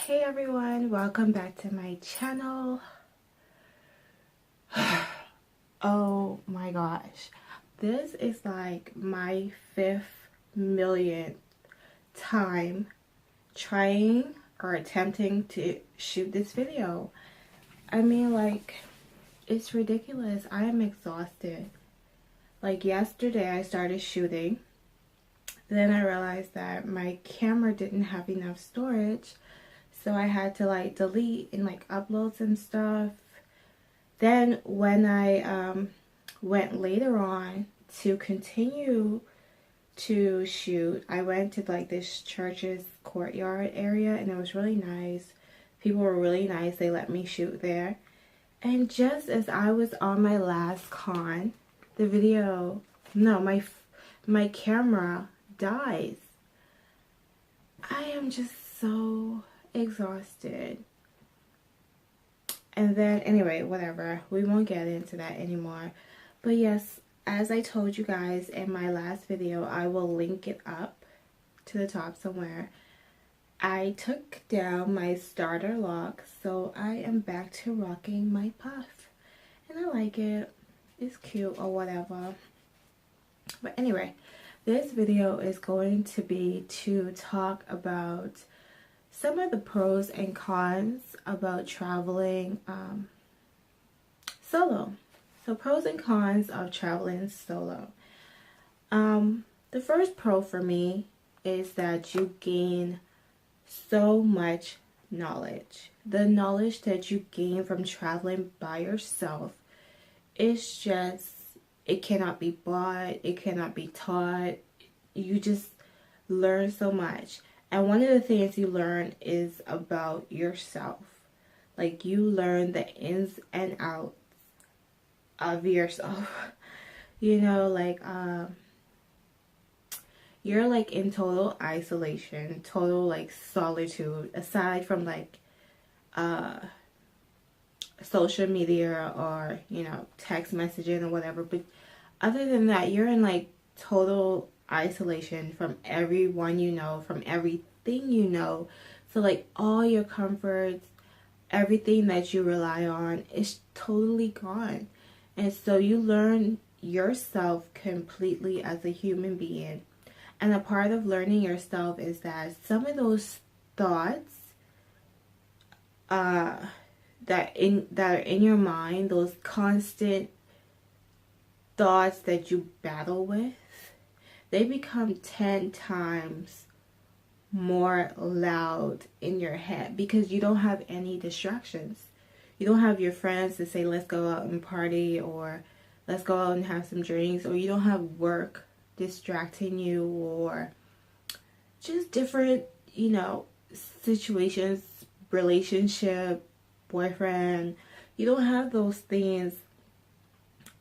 Hey everyone, welcome back to my channel. Oh my gosh, this is like my 5th millionth time trying or attempting to shoot this video. I mean, like, it's ridiculous. I am exhausted. Like, yesterday I started shooting, then I realized that my camera didn't have enough storage, so I had to like delete and like upload some stuff. Then when I went later on to continue to shoot, I went to like this church's courtyard area and it was really nice. People were really nice. They let me shoot there. And just as I was on my last con, the video, no, my camera dies. I am just so exhausted. And then anyway, whatever, we won't get into that anymore. But yes, as I told you guys in my last video, I will link it up to the top somewhere. I took down my starter lock, so I am back to rocking my puff, and I like it. It's cute or whatever. But anyway, this video is going to be to talk about some of the pros and cons about traveling solo. So pros and cons of traveling solo. The first pro for me is that you gain so much knowledge. The knowledge that you gain from traveling by yourself is just, it cannot be bought, it cannot be taught. You just learn so much. And one of the things you learn is about yourself. Like, you learn the ins and outs of yourself. You know, like, you're like in total isolation, total like solitude, aside from like social media or, you know, text messaging or whatever. But other than that, you're in like total isolation from everyone you know, from everything you know. So like all your comforts, everything that you rely on is totally gone. And so you learn yourself completely as a human being. And a part of learning yourself is that some of those thoughts that are in your mind, those constant thoughts that you battle with, they become 10 times more loud in your head because you don't have any distractions. You don't have your friends to say, let's go out and party, or let's go out and have some drinks, or you don't have work distracting you, or just different, you know, situations, relationship, boyfriend. You don't have those things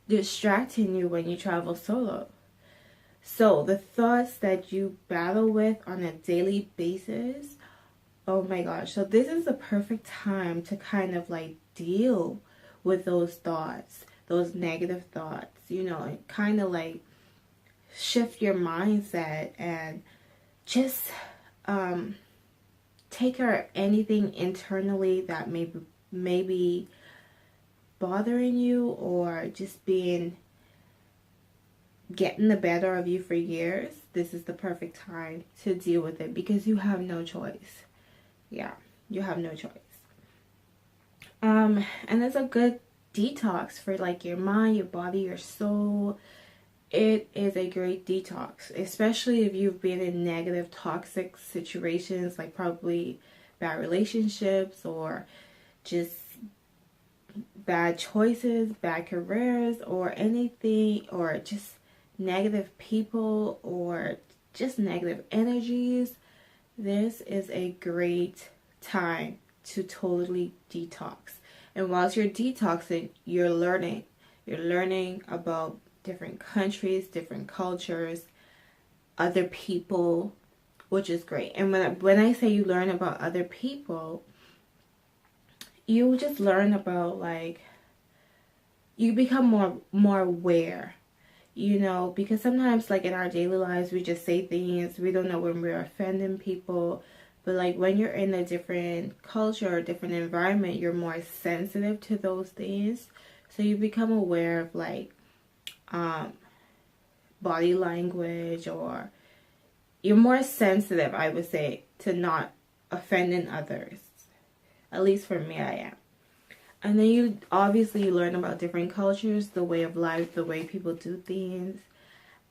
distracting you when you travel solo. So the thoughts that you battle with on a daily basis, oh my gosh. So this is the perfect time to kind of like deal with those thoughts, those negative thoughts, you know, and kind of like shift your mindset and just take care of anything internally that may be bothering you or just getting the better of you for years. This is the perfect time to deal with it because you have no choice. Yeah, you have no choice. And it's a good detox for like your mind, your body, your soul. It is a great detox, especially if you've been in negative, toxic situations, like probably bad relationships or just bad choices, bad careers, or anything, or just negative people, or just negative energies. This is a great time to totally detox. And whilst you're detoxing, you're learning. You're learning about different countries, different cultures, other people, which is great. And when I say you learn about other people, you just learn about, like, you become more aware, you know, because sometimes like in our daily lives we just say things, we don't know when we're offending people, But like when you're in a different culture or different environment, you're more sensitive to those things. So you become aware of like um, body language, or you're more sensitive, I would say, to not offending others. At least for me, I am. And then you obviously learn about different cultures, the way of life, the way people do things.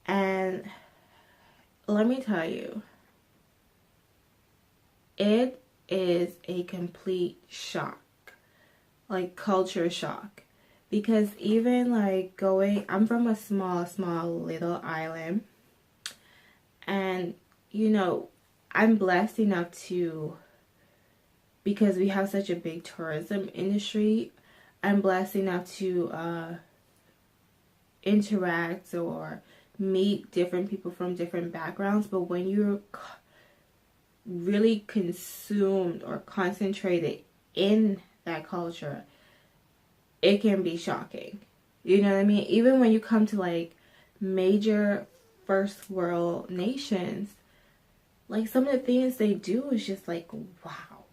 And let me tell you, it is a complete shock, like culture shock. Because even like I'm from a small, little island. And, you know, I'm blessed enough to, because we have such a big tourism industry, I'm blessed enough to interact or meet different people from different backgrounds. But when you're really consumed or concentrated in that culture, it can be shocking. You know what I mean? Even when you come to like major first world nations, like some of the things they do is just like, wow.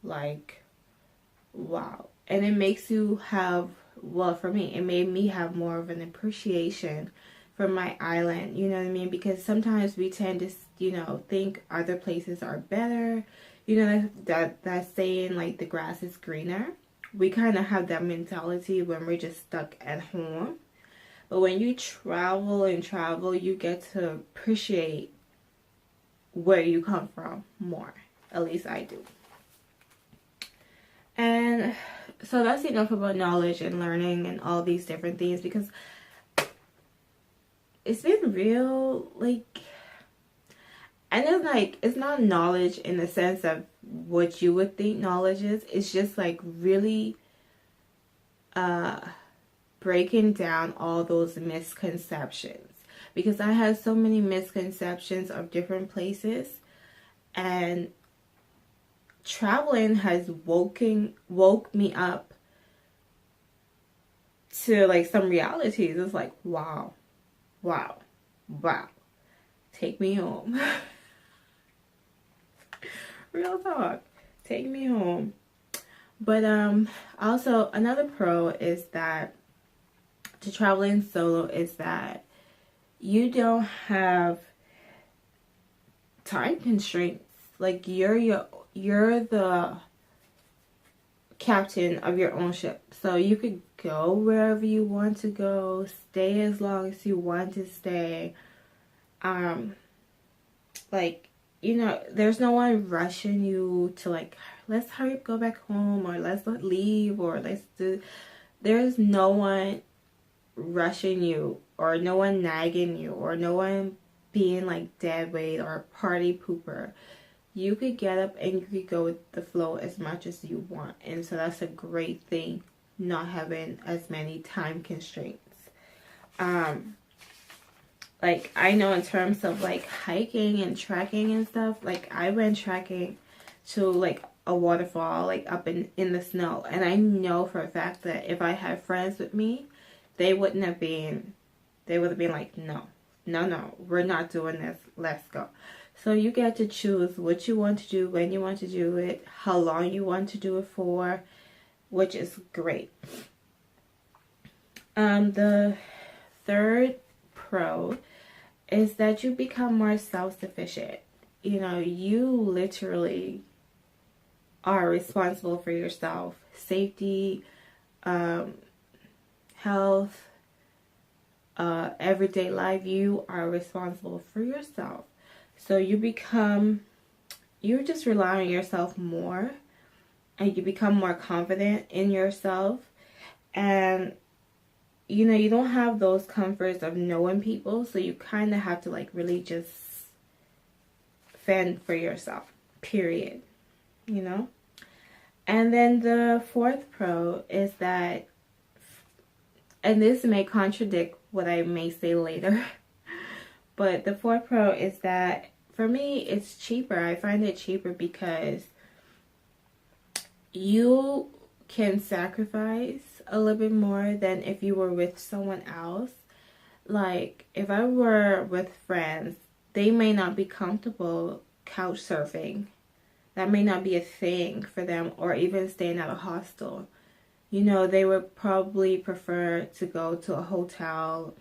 Like, wow. And it makes you have, well, for me, it made me have more of an appreciation for my island. You know what I mean? Because sometimes we tend to, you know, think other places are better. You know, that saying, like, the grass is greener. We kind of have that mentality when we're just stuck at home. But when you travel and travel, you get to appreciate where you come from more. At least I do. And so that's enough about knowledge and learning and all these different things, because it's been real, like, and it's like, it's not knowledge in the sense of what you would think knowledge is. It's just like really breaking down all those misconceptions, because I had so many misconceptions of different places, and traveling has woke me up to like some realities. It's like, wow, take me home. Real talk, take me home. But also another pro is that to traveling solo is that you don't have time constraints. Like you're the captain of your own ship, so you could go wherever you want to go, stay as long as you want to stay. Like, you know, there's no one rushing you to like, let's hurry up, go back home, or let's not leave, or let's do. There's no one rushing you, or no one nagging you, or no one being like dead weight or a party pooper. You could get up and you could go with the flow as much as you want. And so that's a great thing, not having as many time constraints. Like I know in terms of like hiking and trekking and stuff, like I went trekking to like a waterfall like up in the snow, and I know for a fact that if I had friends with me, they would have been like, no, we're not doing this, let's go. So you get to choose what you want to do, when you want to do it, how long you want to do it for, which is great. The third pro is that you become more self-sufficient. You know, you literally are responsible for yourself. Safety, health, everyday life, you are responsible for yourself. So you just rely on yourself more, and you become more confident in yourself. And you know, you don't have those comforts of knowing people, so you kind of have to like really just fend for yourself, period. You know? And then the fourth pro is that, and this may contradict what I may say later, but the fourth pro is that for me it's cheaper. I find it cheaper because you can sacrifice a little bit more than if you were with someone else. Like if I were with friends, they may not be comfortable couch surfing that may not be a thing for them, or even staying at a hostel. You know, they would probably prefer to go to a hotel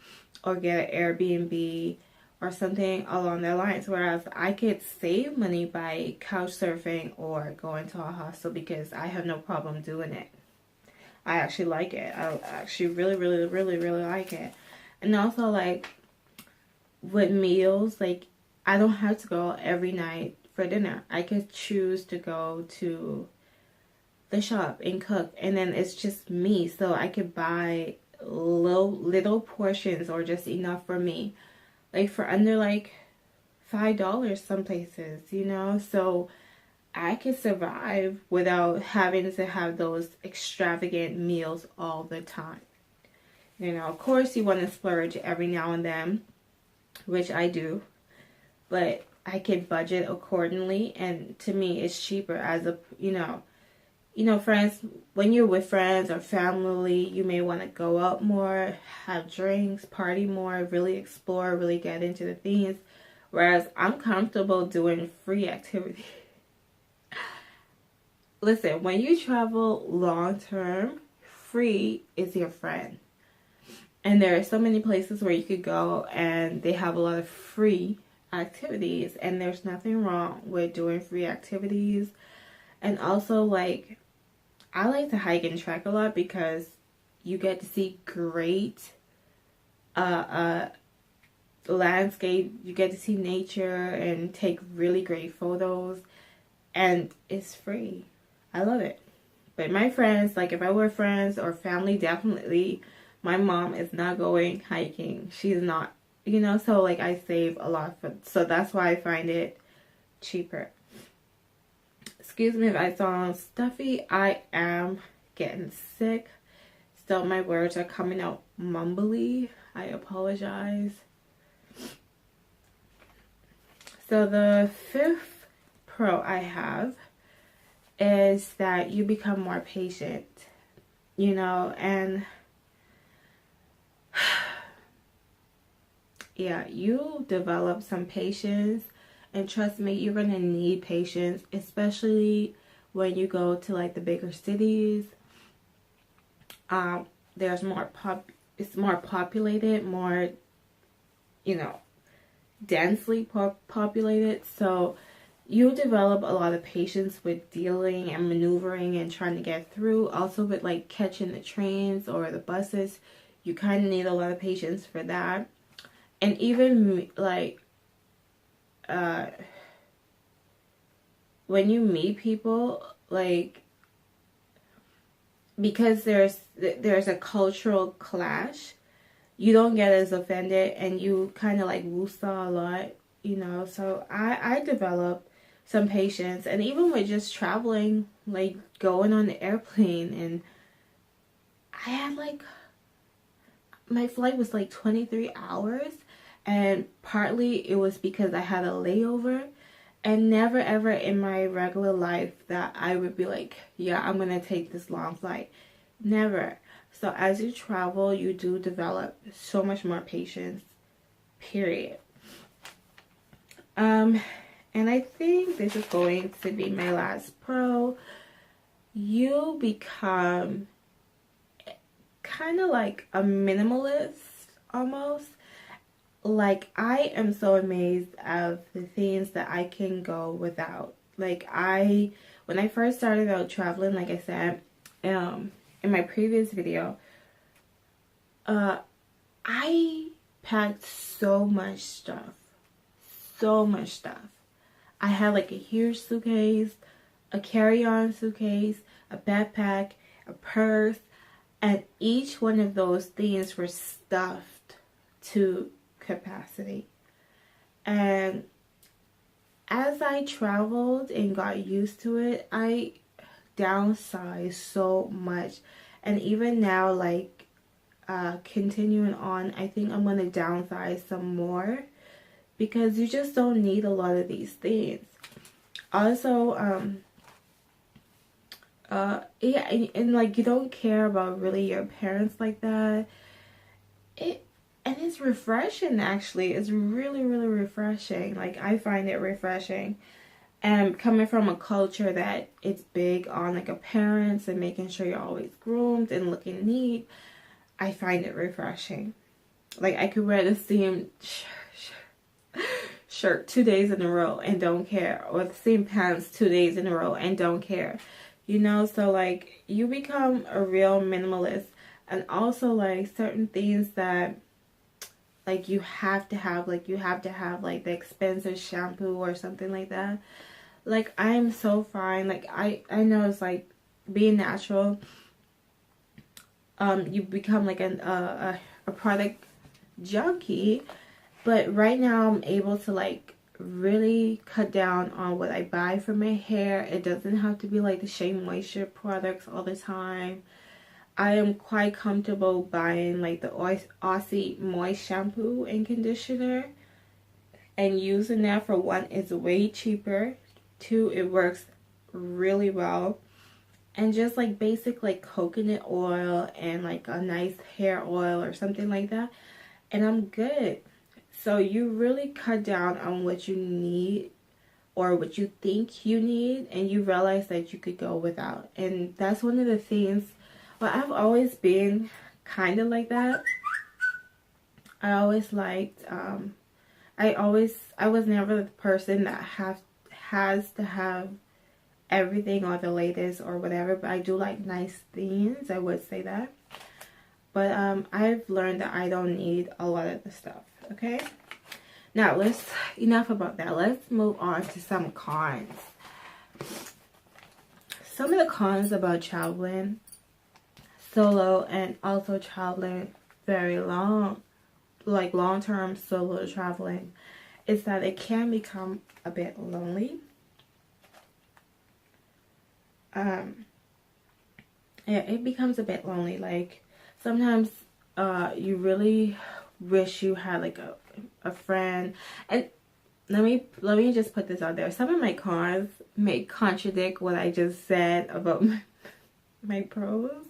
or get an Airbnb or something along their lines. Whereas I could save money by couch surfing or going to a hostel because I have no problem doing it. I actually like it. I actually really, really, really, really like it. And also, like, with meals, like, I don't have to go every night for dinner. I could choose to go to the shop and cook, and then it's just me, so I could buy little portions or just enough for me, like for under like $5 some places, you know. So I could survive without having to have those extravagant meals all the time. You know, of course you want to splurge every now and then, which I do, but I can budget accordingly, and to me it's cheaper as a, friends, when you're with friends or family, you may want to go out more, have drinks, party more, really explore, really get into the things. Whereas I'm comfortable doing free activities. Listen, when you travel long term, free is your friend. And there are so many places where you could go and they have a lot of free activities. And there's nothing wrong with doing free activities. And also, like, I like to hike and trek a lot because you get to see great landscape. You get to see nature and take really great photos, and it's free. I love it. But my friends, like if I were friends or family, definitely my mom is not going hiking. She's not, so like I save a lot so that's why I find it cheaper. Excuse me if I sound stuffy. I am getting sick. Still, my words are coming out mumbly. I apologize. So the fifth pro I have is that you become more patient, and yeah, you develop some patience. And trust me, you're going to need patience, especially when you go to like the bigger cities. There's it's more populated, more, densely populated. So you develop a lot of patience with dealing and maneuvering and trying to get through. Also with like catching the trains or the buses, you kind of need a lot of patience for that. And even like, when you meet people, like, because there's a cultural clash, you don't get as offended and you kind of like woosah a lot, so I developed some patience. And even with just traveling, like going on the airplane, and I had like, my flight was like 23 hours. And partly it was because I had a layover, and never ever in my regular life that I would be like, yeah, I'm going to take this long flight. Never. So as you travel, you do develop so much more patience, period. And I think this is going to be my last pro. You become kind of like a minimalist almost. Like, I am so amazed of the things that I can go without. Like, when I first started out traveling, like I said, in my previous video, I packed so much stuff. So much stuff. I had like a huge suitcase, a carry-on suitcase, a backpack, a purse, and each one of those things were stuffed to capacity. And as I traveled and got used to it, I downsized so much. And even now, like, continuing on, I think I'm going to downsize some more, because you just don't need a lot of these things. Also, yeah, and like, you don't care about really your parents like that. And it's refreshing, actually. It's really, really refreshing. Like, I find it refreshing. And coming from a culture that it's big on like appearance and making sure you're always groomed and looking neat, I find it refreshing. Like I could wear the same shirt 2 days in a row and don't care, or the same pants 2 days in a row and don't care, you know. So like you become a real minimalist. And also like certain things that like you have to have, like the expensive shampoo or something like that. Like I'm so fine, like I know it's like being natural, you become like a product junkie. But right now I'm able to like really cut down on what I buy for my hair. It doesn't have to be like the Shea Moisture products all the time. I am quite comfortable buying like the Aussie Moist shampoo and conditioner and using that. For one, it's way cheaper. Two, it works really well. And just like basic like coconut oil and like a nice hair oil or something like that, and I'm good. So you really cut down on what you need or what you think you need, and you realize that you could go without. And that's one of the things. Well, I've always been kind of like that. I always liked, I was never the person that has to have everything or the latest or whatever, but I do like nice things, I would say that. But I've learned that I don't need a lot of the stuff, okay? Now, enough about that. Let's move on to some cons. Some of the cons about traveling solo and also traveling very long-term solo traveling is that it can become a bit lonely. Yeah, it becomes a bit lonely. Like sometimes you really wish you had like a friend. And let me just put this out there. Some of my cons may contradict what I just said about my pros,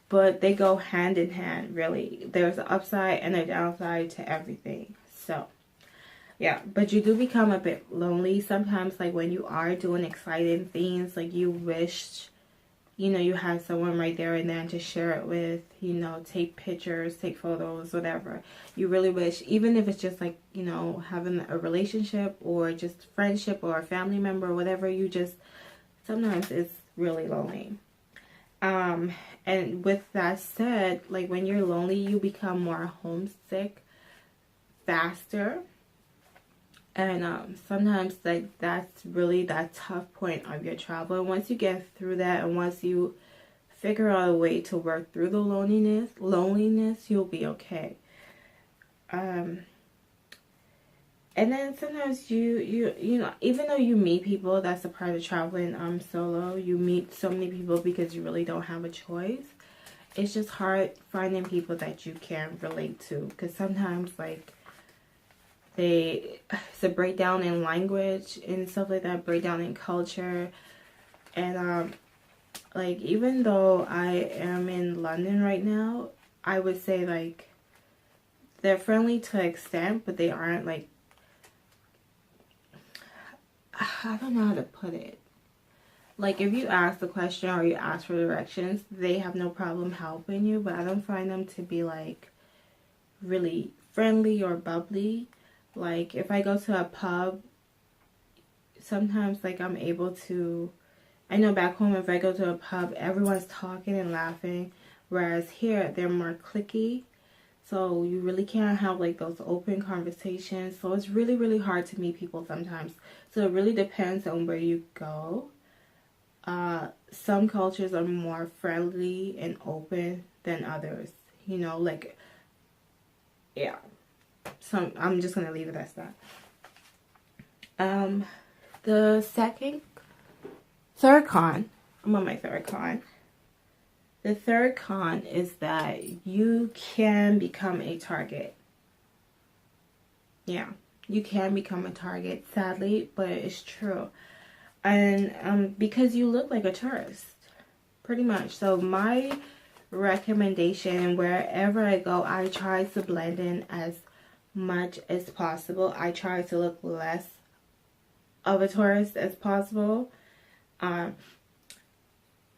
but they go hand in hand, really. There's an upside and a downside to everything. So yeah, but you do become a bit lonely sometimes, like when you are doing exciting things, like you wish, you know, you had someone right there and then to share it with, you know, take pictures, take photos, whatever. You really wish, even if it's just like, you know, having a relationship or just friendship or a family member or whatever, you just, sometimes it's really lonely. And with that said, like when you're lonely, you become more homesick faster. And sometimes like that's really that tough point of your travel. And once you get through that, and once you figure out a way to work through the loneliness, you'll be okay. And then sometimes you know, even though you meet people, that's a part of traveling solo. You meet so many people because you really don't have a choice. It's just hard finding people that you can relate to, because sometimes like it's a breakdown in language and stuff like that, breakdown in culture. And like even though I am in London right now, I would say like they're friendly to an extent, but they aren't like, I don't know how to put it. Like if you ask the question or you ask for directions, they have no problem helping you, but I don't find them to be like really friendly or bubbly. Like if I go to a pub, sometimes like I'm able to, I know back home if I go to a pub, everyone's talking and laughing, whereas here they're more cliquey. So you really can't have like those open conversations. So it's really, really hard to meet people sometimes. So it really depends on where you go. Some cultures are more friendly and open than others. You know, like, yeah. So I'm just going to leave it as that. The third con, I'm on my third con. The third con is that you can become a target. Yeah, you can become a target, sadly, but it's true. And because you look like a tourist, pretty much. So my recommendation, wherever I go, I try to blend in as much as possible. I try to look less of a tourist as possible. Um,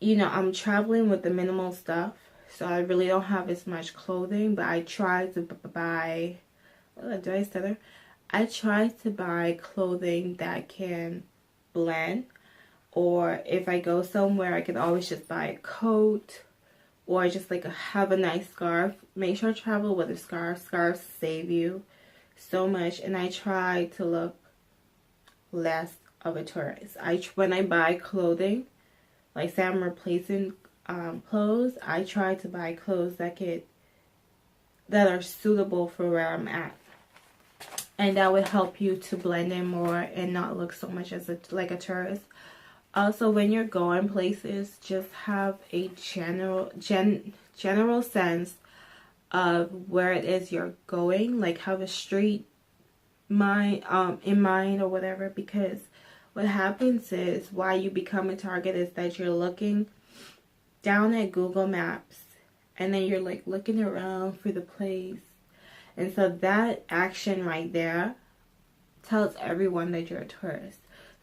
I'm traveling with the minimal stuff, so I really don't have as much clothing, but I try to buy, did I stutter? I try to buy clothing that can blend, or if I go somewhere, I can always just buy a coat, or just like have a nice scarf. Make sure to travel with a scarf. Scarves save you so much, and I try to look less of a tourist. When I buy clothing, like say I'm replacing clothes, I try to buy clothes that are suitable for where I'm at, and that would help you to blend in more and not look so much as like a tourist. Also, when you're going places, just have a general sense of where it is you're going. Like have a street in mind or whatever, because what happens is why you become a target is that you're looking down at Google Maps and then you're like looking around for the place, and so that action right there tells everyone that you're a tourist.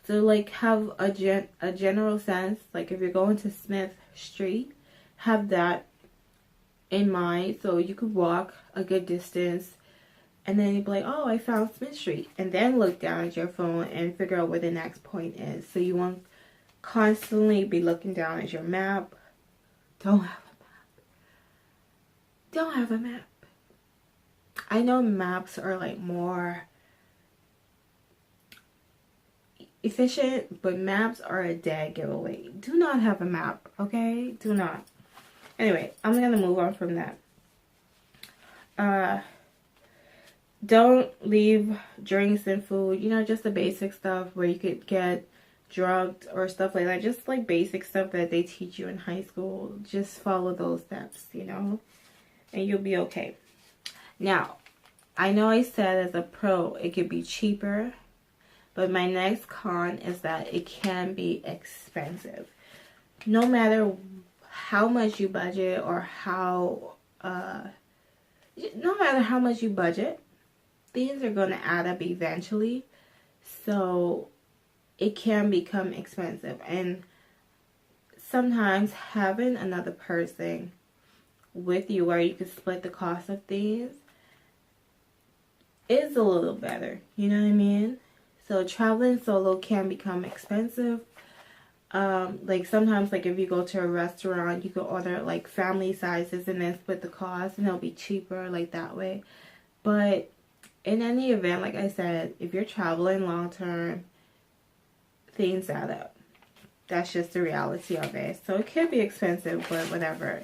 So like have a general sense, like if you're going to Smith Street, have that in mind so you could walk a good distance and then you'd be like, oh, I found Smith Street, and then look down at your phone and figure out where the next point is. So you won't constantly be looking down at your map. Don't have a map. Don't have a map. I know maps are like more efficient, but maps are a dead giveaway. Do not have a map, okay? Do not. Anyway, I'm gonna move on from that. Don't leave drinks and food, just the basic stuff where you could get drugged or stuff like that. Just like basic stuff that they teach you in high school. Just follow those steps, and you'll be okay. Now, I know I said as a pro it could be cheaper, but my next con is that it can be expensive. No matter how much you budget or no matter how much you budget, things are going to add up eventually. So it can become expensive. And sometimes having another person with you where you can split the cost of things is a little better. You know what I mean? So traveling solo can become expensive. Like sometimes, like if you go to a restaurant, you can order like family sizes and then split the cost, and it'll be cheaper like that way. But in any event, like I said, if you're traveling long term, things add up. That's just the reality of it. So it can be expensive, but whatever.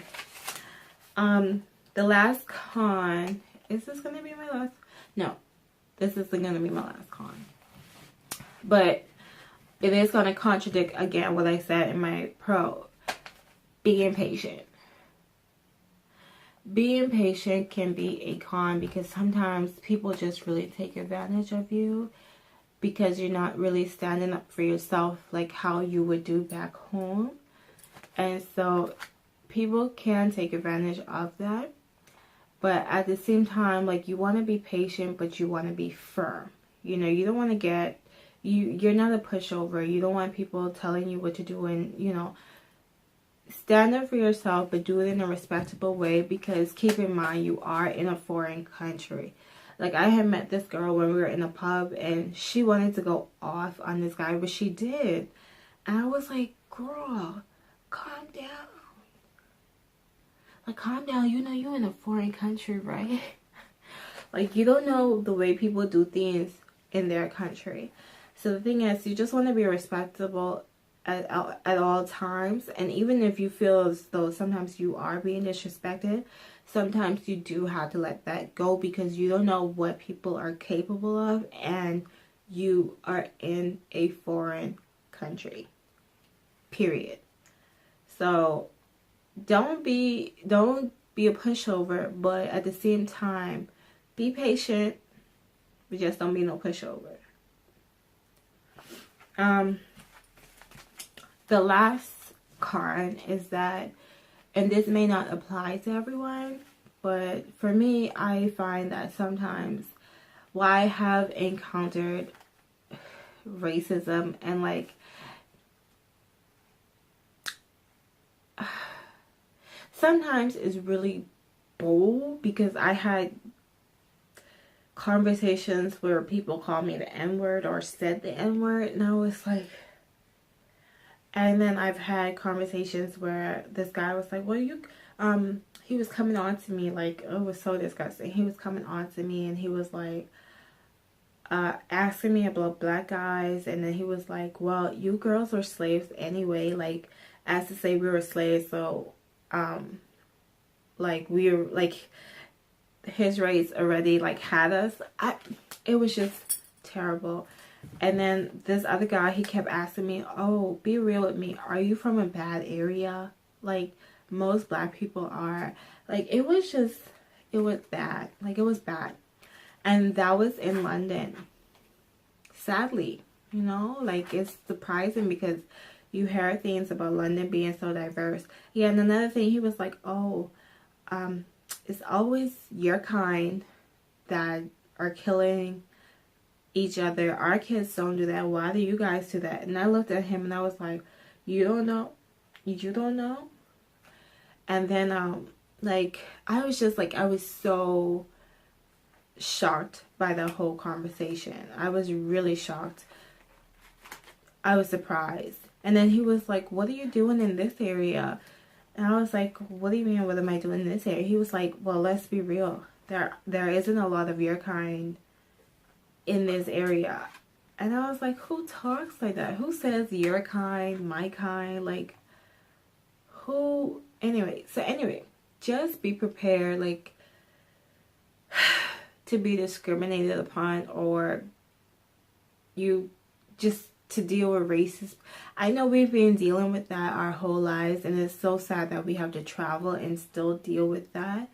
The last con, is this gonna be my last? No, this isn't gonna be my last con. But it is going to contradict, again, what I said in my pro. Being patient. Being patient can be a con because sometimes people just really take advantage of you because you're not really standing up for yourself like how you would do back home. And so people can take advantage of that. But at the same time, like, you want to be patient, but you want to be firm. You don't want to get... You're not a pushover. You don't want people telling you what to do, and stand up for yourself, but do it in a respectable way, because keep in mind you are in a foreign country. Like, I had met this girl when we were in a pub and she wanted to go off on this guy, but she did, and I was like, girl, calm down. Like, calm down. You're in a foreign country, right? Like, you don't know the way people do things in their country. So the thing is, you just want to be respectable at all times. And even if you feel as though sometimes you are being disrespected, sometimes you do have to let that go, because you don't know what people are capable of, and you are in a foreign country. Period. So don't be a pushover, but at the same time, be patient, but just don't be no pushover. The last con is that, and this may not apply to everyone, but for me, I find that sometimes, I have encountered racism, and like sometimes it's really bold, because I had conversations where people called me the N-word or said the N-word, and I was like, and then I've had conversations where this guy was like, well, he was coming on to me, like, oh, it was so disgusting. He was coming on to me and he was like, asking me about black guys, and then he was like, well, you girls are slaves anyway, like, as to say we were slaves, so, like, we were, like, his race already, like, had us. It was just terrible. And then this other guy, he kept asking me, oh, be real with me, are you from a bad area? Like, most black people are. Like, it was bad. Like, it was bad. And that was in London. Sadly, you know, like, it's surprising because you hear things about London being so diverse. Yeah, and another thing, he was like, oh, it's always your kind that are killing each other. Our kids don't do that. Why do you guys do that? And I looked at him and I was like, you don't know? You don't know? And then, like, I was just like, I was so shocked by the whole conversation. I was really shocked. I was surprised. And then he was like, what are you doing in this area? And I was like, what do you mean, what am I doing in this area? He was like, well, let's be real. There isn't a lot of your kind in this area. And I was like, who talks like that? Who says your kind, my kind? Like, who? Anyway, just be prepared, like, to be discriminated upon, or you just to deal with racism. I know we've been dealing with that our whole lives, and it's so sad that we have to travel and still deal with that.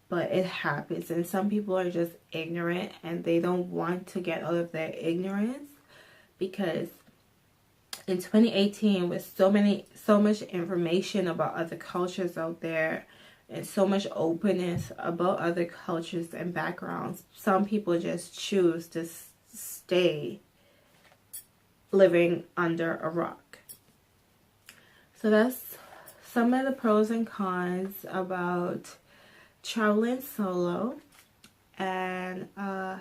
But it happens, and some people are just ignorant, and they don't want to get out of their ignorance, because in 2018, with so much information about other cultures out there, and so much openness about other cultures and backgrounds, some people just choose to stay living under a rock. So that's some of the pros and cons about traveling solo. And I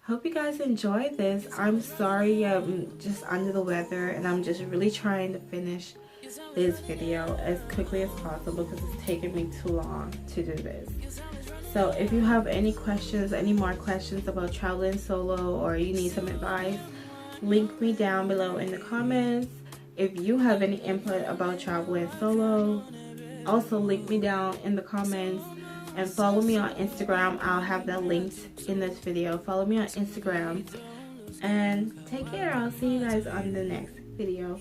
hope you guys enjoyed this. I'm sorry I'm just under the weather, and I'm just really trying to finish this video as quickly as possible because it's taken me too long to do this. So if you have any more questions about traveling solo, or you need some advice, link me down below in the comments. If you have any input about traveling solo, also link me down in the comments, and follow me on Instagram. I'll have that linked in this video. Follow me on Instagram, and take care. I'll see you guys on the next video.